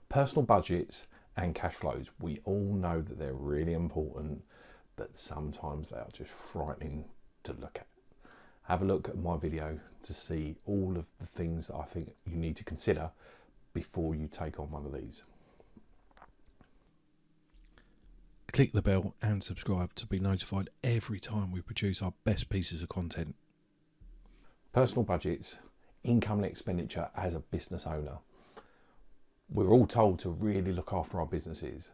Personal budgets and cash flows, we all know that they're really important, but sometimes they are just frightening to look at. Have a look at my video to see all of the things that I think you need to consider before you take on one of these. Click the bell and subscribe to be notified every time we produce our best pieces of content. Personal budgets, income and expenditure as a business owner. We're all told to really look after our businesses,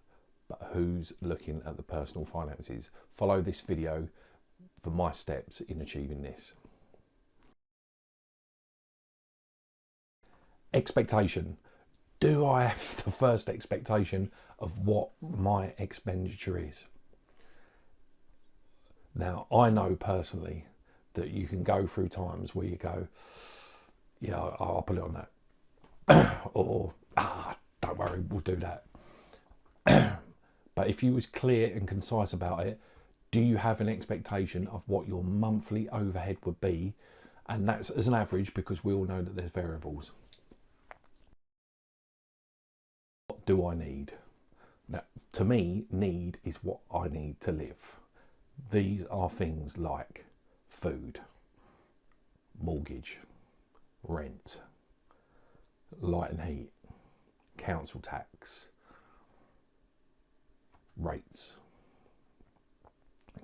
but who's looking at the personal finances? Follow this video for my steps in achieving this. Expectation. Do I have the first expectation of what my expenditure is? Now, I know personally that you can go through times where you go, yeah, I'll put it on that. Or, don't worry, we'll do that. But if you was clear and concise about it, do you have an expectation of what your monthly overhead would be? And that's as an average, because we all know that there's variables. What do I need? Now, to me, need is what I need to live. These are things like food, mortgage, rent, light and heat, council tax, rates,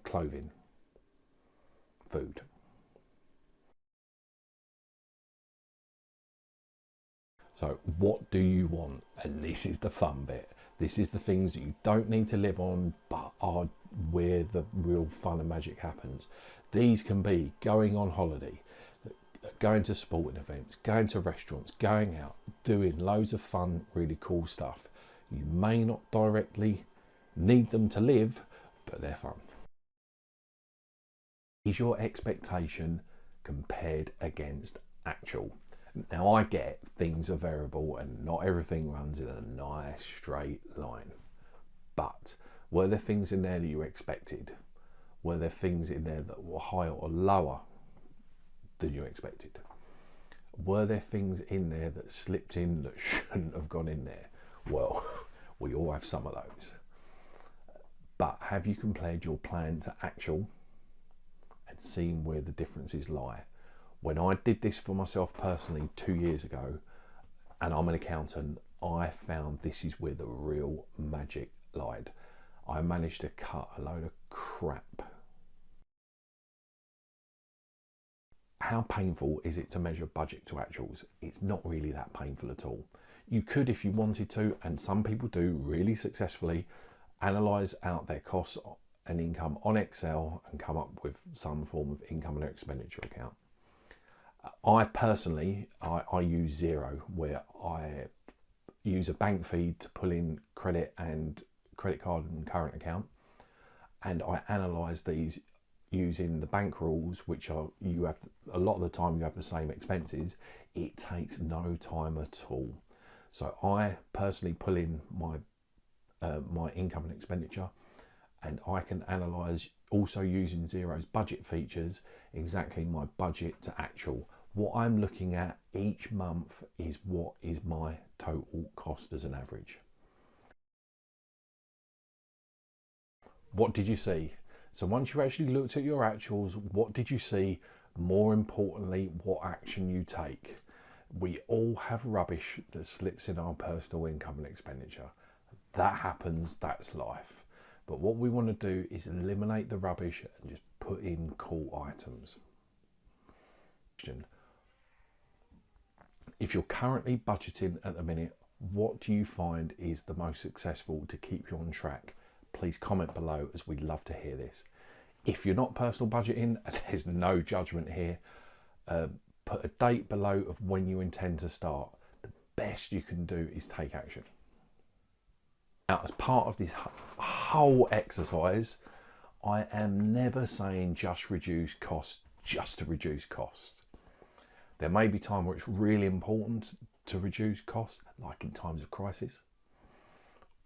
clothing, food. So what do you want? And this is the fun bit. This is the things that you don't need to live on, but are where the real fun and magic happens. These can be going on holiday, going to sporting events, going to restaurants, going out, doing loads of fun, really cool stuff. You may not directly need them to live, but they're fun. Is your expectation compared against actual? Now, I get things are variable and not everything runs in a nice straight line, but were there things in there that you expected? Were there things in there that were higher or lower than you expected? Were there things in there that slipped in that shouldn't have gone in there? Well, we all have some of those. But have you compared your plan to actual and seen where the differences lie? When I did this for myself personally 2 years ago, and I'm an accountant, I found this is where the real magic lied. I managed to cut a load of crap. How painful is it to measure budget to actuals? It's not really that painful at all. You could, if you wanted to, and some people do really successfully, analyse out their costs and income on Excel and come up with some form of income and expenditure account. I personally, I use Xero, where I use a bank feed to pull in credit card and current account, and I analyse these using the bank rules, which are, you have a lot of the time you have the same expenses. It takes no time at all. So I personally pull in my my income and expenditure, and I can analyse, also using Xero's budget features, exactly my budget to actual. What I'm looking at each month is what is my total cost as an average. What did you see? So once you actually looked at your actuals, what did you see? More importantly, what action you take. We all have rubbish that slips in our personal income and expenditure. That happens, that's life. But what we want to do is eliminate the rubbish and just put in cool items. If you're currently budgeting at the minute, what do you find is the most successful to keep you on track? Please comment below, as we'd love to hear this. If you're not personal budgeting, there's no judgment here. Put a date below of when you intend to start. The best you can do is take action. Now, as part of this whole exercise, I am never saying just reduce costs just to reduce costs. There may be time where it's really important to reduce costs, like in times of crisis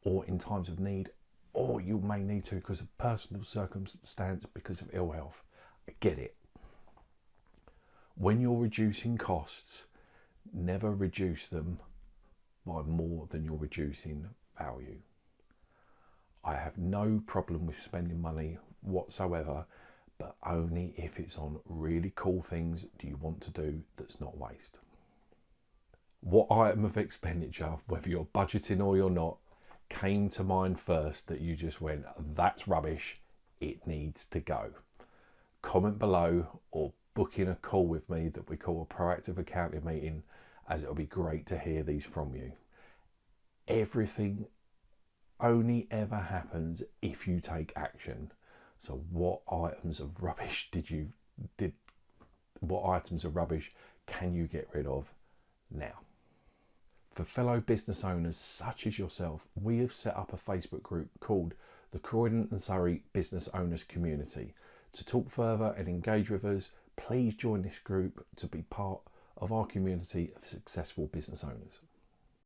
or in times of need, or you may need to because of personal circumstance, because of ill health. I get it. When you're reducing costs, never reduce them by more than you're reducing value. I have no problem with spending money whatsoever, but only if it's on really cool things do you want to do that's not waste. What item of expenditure, whether you're budgeting or you're not, came to mind first that you just went, that's rubbish, it needs to go? Comment below or book in a call with me that we call a proactive accounting meeting, as it'll be great to hear these from you. Everything only ever happens if you take action. So what items of rubbish what items of rubbish can you get rid of now? For fellow business owners such as yourself, we have set up a Facebook group called the Croydon and Surrey Business Owners Community. To talk further and engage with us, please join this group to be part of our community of successful business owners.